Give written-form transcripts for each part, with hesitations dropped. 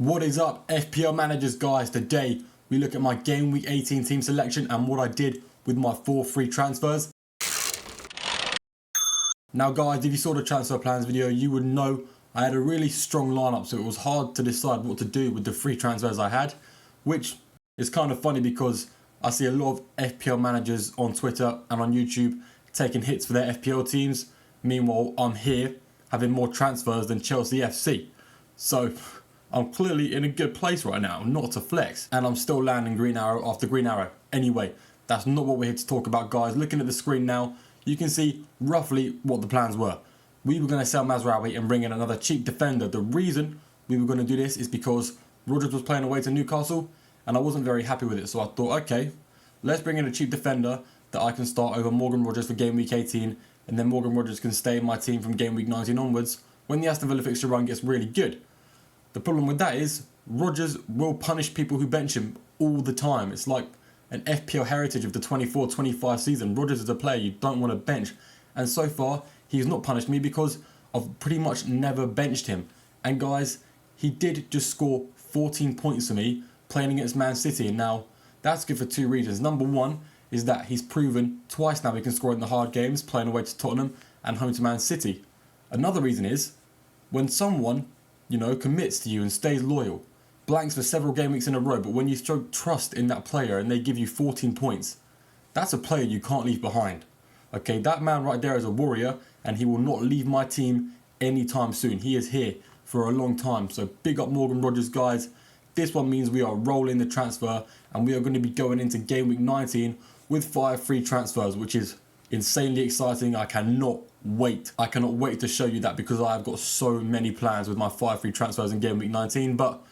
What is up, FPL managers guys? Today we look at my game week 18 team selection and what I did with my 4 free transfers. Now guys, if you saw the transfer plans video, you would know I had a really strong lineup, so it was hard to decide what to do with the free transfers I had, which is kind of funny because I see a lot of FPL managers on Twitter and on YouTube taking hits for their FPL teams. Meanwhile, I'm here having more transfers than Chelsea FC. So I'm clearly in a good place right now, not to flex. And I'm still landing green arrow after green arrow. Anyway, that's not what we're here to talk about, guys. Looking at the screen now, you can see roughly what the plans were. We were going to sell Mazraoui and bring in another cheap defender. The reason we were going to do this is because Rodgers was playing away to Newcastle and I wasn't very happy with it. So I thought, okay, let's bring in a cheap defender that I can start over Morgan Rodgers for game week 18, and then Morgan Rodgers can stay in my team from game week 19 onwards when the Aston Villa fixture run gets really good. The problem with that is Rodgers will punish people who bench him all the time. It's like an FPL heritage of the 24-25 season. Rodgers is a player you don't want to bench. And so far, he's not punished me because I've pretty much never benched him. And guys, he did just score 14 points for me playing against Man City. And now, that's good for 2 reasons. Number one is that he's proven twice now he can score in the hard games, playing away to Tottenham and home to Man City. Another reason is when someone commits to you and stays loyal, blanks for several game weeks in a row, but when you show trust in that player and they give you 14 points, that's a player you can't leave behind. Okay, that man right there is a warrior and he will not leave my team anytime soon. He is here for a long time. So big up Morgan Rodgers, guys. This one means we are rolling the transfer and we are going to be going into game week 19 with 5 free transfers, which is insanely exciting. I cannot wait. I cannot wait to show you that because I have got so many plans with my 5 free transfers in game week 19, but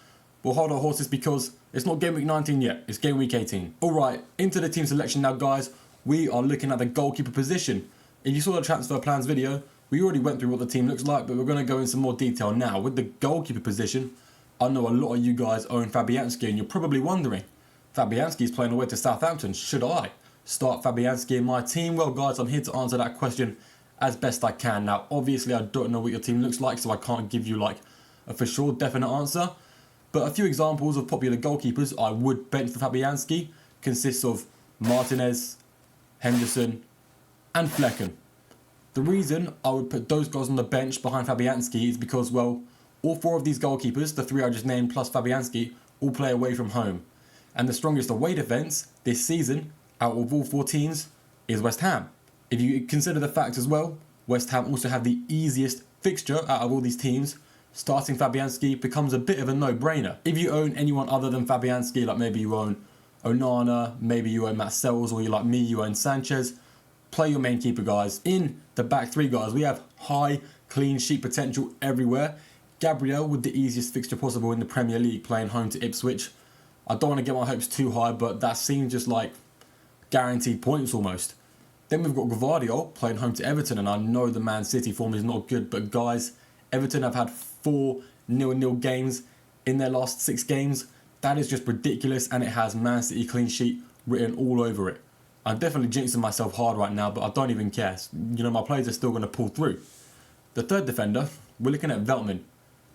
we'll hold our horses because it's not game week 19 yet, it's game week 18. Alright, into the team selection now, guys. We are looking at the goalkeeper position. If you saw the transfer plans video, we already went through what the team looks like, but we're going to go into some more detail now. With the goalkeeper position, I know a lot of you guys own Fabianski and you're probably wondering, Fabianski is playing away to Southampton, should I start Fabianski in my team? Well guys, I'm here to answer that question as best I can. Now obviously I don't know what your team looks like, so I can't give you like a for sure definite answer, but a few examples of popular goalkeepers I would bench for Fabianski consists of Martinez, Henderson and Flecken. The reason I would put those guys on the bench behind Fabianski is because, well, all 4 of these goalkeepers, the 3 I just named plus Fabianski, all play away from home, and the strongest away defence this season out of all 4 teams is West Ham. If you consider the fact as well, West Ham also have the easiest fixture out of all these teams, starting Fabianski becomes a bit of a no-brainer. If you own anyone other than Fabianski, like maybe you own Onana, maybe you own Matt Sells, or you like me, you own Sanchez, play your main keeper, guys. In the back 3, guys, we have high clean sheet potential everywhere. Gabriel with the easiest fixture possible in the Premier League, playing home to Ipswich. I don't want to get my hopes too high, but that seems just like guaranteed points almost. Then we've got Gvardiol playing home to Everton, and I know the Man City form is not good, but guys, Everton have had 4 0-0 games in their last 6 games. That is just ridiculous, and it has Man City clean sheet written all over it. I'm definitely jinxing myself hard right now, but I don't even care. My players are still going to pull through. The third defender, we're looking at Veltman.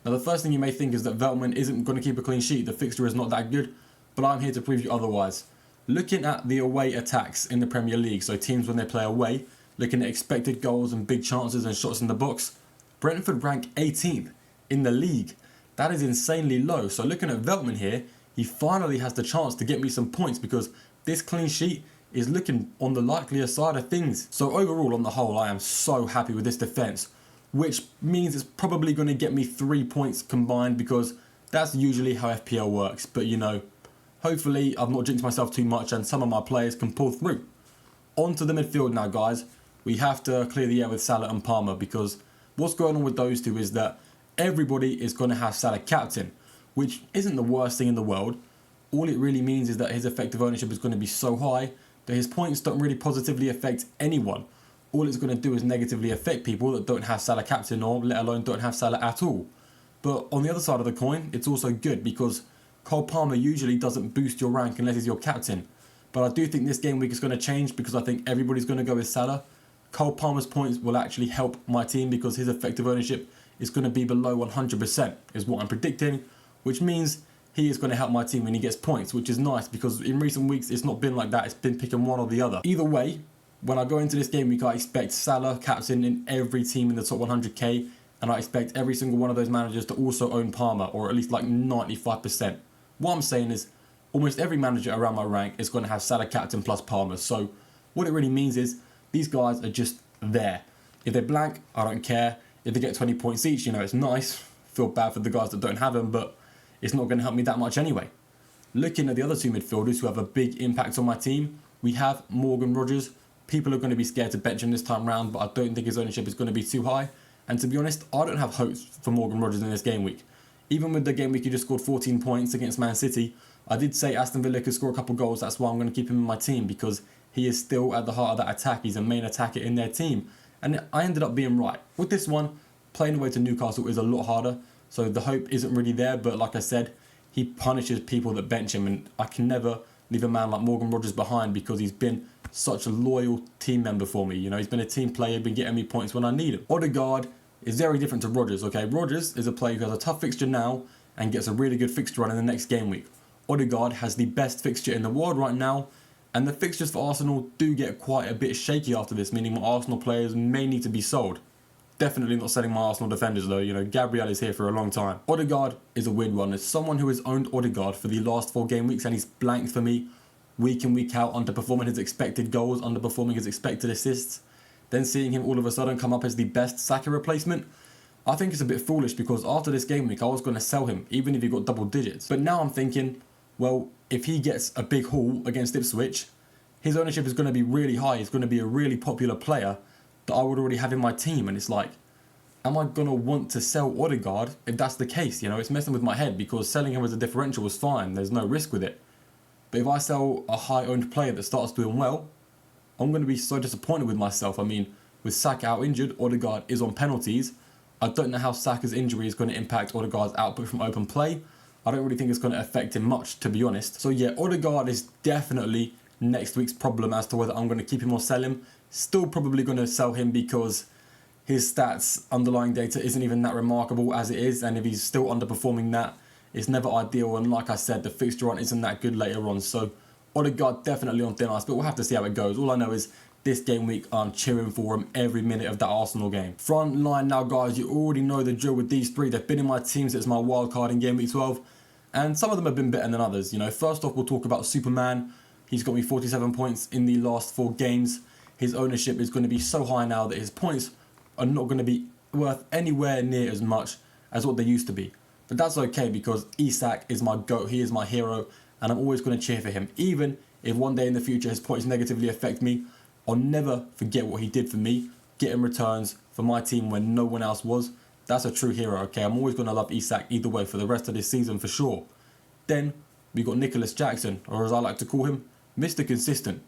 Now the first thing you may think is that Veltman isn't going to keep a clean sheet. The fixture is not that good, but I'm here to prove you otherwise. Looking at the away attacks in the Premier League, so teams when they play away, looking at expected goals and big chances and shots in the box, Brentford rank 18th in the league. That is insanely low. So looking at Veltman here, he finally has the chance to get me some points because this clean sheet is looking on the likelier side of things. So overall, on the whole, I am so happy with this defence, which means it's probably going to get me 3 points combined because that's usually how FPL works. But hopefully I've not jinxed myself too much and some of my players can pull through. On to the midfield now, guys. We have to clear the air with Salah and Palmer because what's going on with those 2 is that everybody is going to have Salah captain, which isn't the worst thing in the world. All it really means is that his effective ownership is going to be so high that his points don't really positively affect anyone. All it's going to do is negatively affect people that don't have Salah captain or let alone don't have Salah at all. But on the other side of the coin, it's also good because Cole Palmer usually doesn't boost your rank unless he's your captain. But I do think this game week is going to change because I think everybody's going to go with Salah. Cole Palmer's points will actually help my team because his effective ownership is going to be below 100%, is what I'm predicting. which means he is going to help my team when he gets points, which is nice because in recent weeks it's not been like that. It's been picking one or the other. Either way, when I go into this game week, I expect Salah captain in every team in the top 100k, and I expect every single one of those managers to also own Palmer, or at least like 95%. What I'm saying is almost every manager around my rank is going to have Salah captain plus Palmer. So what it really means is these guys are just there. If they're blank, I don't care. If they get 20 points each, it's nice. Feel bad for the guys that don't have them, but it's not going to help me that much anyway. Looking at the other two midfielders who have a big impact on my team, we have Morgan Rogers. People are going to be scared to bench him this time round, but I don't think his ownership is going to be too high. And to be honest, I don't have hopes for Morgan Rogers in this game week. Even with the game week he just scored 14 points against Man City, I did say Aston Villa could score a couple goals. That's why I'm going to keep him in my team, because he is still at the heart of that attack. He's a main attacker in their team. And I ended up being right. With this one, playing away to Newcastle is a lot harder, so the hope isn't really there. But like I said, he punishes people that bench him, and I can never leave a man like Morgan Rogers behind because he's been such a loyal team member for me. He's been a team player, been getting me points when I need him. Odegaard is very different to Rogers, okay? Rogers is a player who has a tough fixture now and gets a really good fixture run in the next game week. Odegaard has the best fixture in the world right now, and the fixtures for Arsenal do get quite a bit shaky after this, meaning my Arsenal players may need to be sold. Definitely not selling my Arsenal defenders though, Gabriel is here for a long time. Odegaard is a weird one. As someone who has owned Odegaard for the last 4 game weeks and he's blanked for me week in, week out, underperforming his expected goals, underperforming his expected assists, then seeing him all of a sudden come up as the best Saka replacement, I think it's a bit foolish, because after this game week I was going to sell him even if he got double digits. But now I'm thinking, well, if he gets a big haul against Ipswich, his ownership is going to be really high. He's going to be a really popular player that I would already have in my team, and it's like, am I going to want to sell Odegaard if that's the case? It's messing with my head, because selling him as a differential was fine. There's no risk with it. But if I sell a high-owned player that starts doing well, I'm going to be so disappointed with myself. I mean, with Saka out injured, Odegaard is on penalties. I don't know how Saka's injury is going to impact Odegaard's output from open play. I don't really think it's going to affect him much, to be honest. So yeah, Odegaard is definitely next week's problem as to whether I'm going to keep him or sell him. Still probably going to sell him because his stats, underlying data, isn't even that remarkable as it is, and if he's still underperforming that, it's never ideal. And like I said, the fixture run isn't that good later on, so Odegaard definitely on thin ice, but we'll have to see how it goes. All I know is this game week I'm cheering for him every minute of that Arsenal game. Front line now, guys, you already know the drill with these 3. They've been in my team since my wild card in game week 12, and some of them have been better than others. First off, we'll talk about Superman. He's got me 47 points in the last 4 games. His ownership is going to be so high now that his points are not going to be worth anywhere near as much as what they used to be. But that's okay, because Isak is my GOAT, he is my hero, and I'm always going to cheer for him. Even if one day in the future his points negatively affect me, I'll never forget what he did for me, getting returns for my team when no one else was. That's a true hero, okay? I'm always going to love Isak either way for the rest of this season for sure. Then we got Nicholas Jackson, or as I like to call him, Mr. Consistent.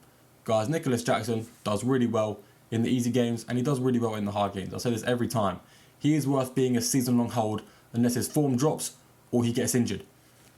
Guys, Nicholas Jackson does really well in the easy games, and he does really well in the hard games. I say this every time. He is worth being a season-long hold unless his form drops or he gets injured.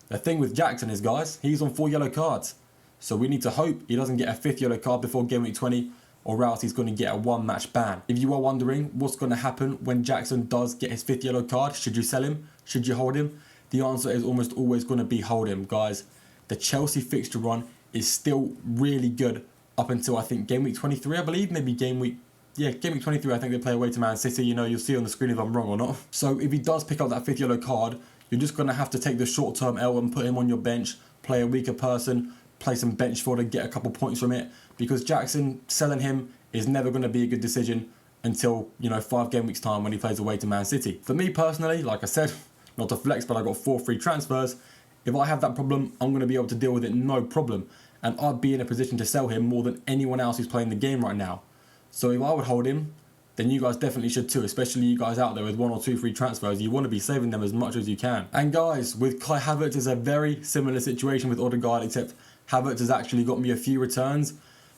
The thing with Jackson is, guys, he's on 4 yellow cards. So we need to hope he doesn't get a 5th yellow card before game week 20, or else he's going to get a 1-match ban. If you are wondering what's going to happen when Jackson does get his 5th yellow card, should you sell him? Should you hold him? The answer is almost always going to be hold him, guys. The Chelsea fixture run is still really good up until, I think, game week 23, I believe. Maybe game week 23, I think they play away to Man City. You'll see on the screen if I'm wrong or not. So if he does pick up that 5th yellow card, you're just going to have to take the short-term L and put him on your bench, play a weaker person, play some bench fodder, get a couple points from it, because Jackson, selling him is never going to be a good decision until, 5 game weeks time when he plays away to Man City. For me personally, like I said, not to flex, but I got 4 free transfers. If I have that problem, I'm going to be able to deal with it no problem, and I'd be in a position to sell him more than anyone else who's playing the game right now. So if I would hold him, then you guys definitely should too, especially you guys out there with 1 or 2 free transfers. You want to be saving them as much as you can. And guys, with Kai Havertz, it's a very similar situation with Odegaard, except Havertz has actually got me a few returns,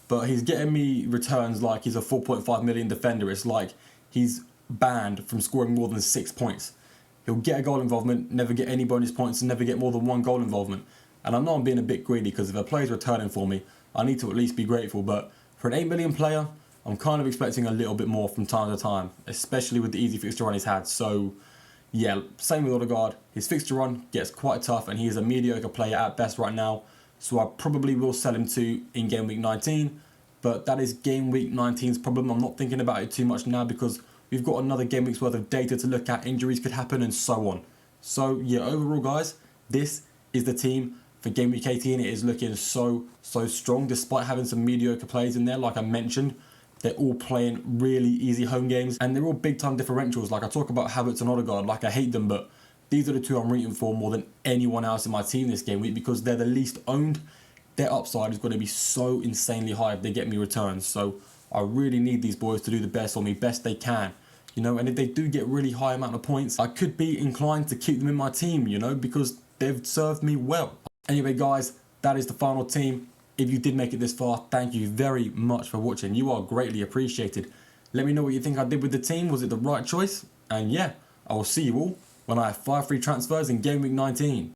but he's getting me returns like he's a 4.5 million defender. It's like he's banned from scoring more than 6 points. He'll get a goal involvement, never get any bonus points, and never get more than 1 goal involvement. And I know I'm being a bit greedy, because if a player's returning for me, I need to at least be grateful. But for an 8 million player, I'm kind of expecting a little bit more from time to time, especially with the easy fixture run he's had. So yeah, same with Odegaard. His fixture run gets quite tough and he is a mediocre player at best right now. So I probably will sell him to in game week 19. But that is game week 19's problem. I'm not thinking about it too much now because we've got another game week's worth of data to look at. Injuries could happen and so on. So yeah, overall guys, this is the team for game week 18. It is looking so strong despite having some mediocre players in there. Like I mentioned, they're all playing really easy home games and they're all big time differentials. Like I talk about Havertz and Odegaard, like I hate them, but these are the two I'm rooting for more than anyone else in my team this game week because they're the least owned. Their upside is going to be so insanely high if they get me returns. So I really need these boys to do the best for me, best they can. You know, and if they do get really high amount of points, I could be inclined to keep them in my team, you know, because they've served me well. Anyway, guys, that is the final team. If you did make it this far, thank you very much for watching. You are greatly appreciated. Let me know what you think I did with the team. Was it the right choice? And yeah, I will see you all when I have 5 free transfers in game week 19.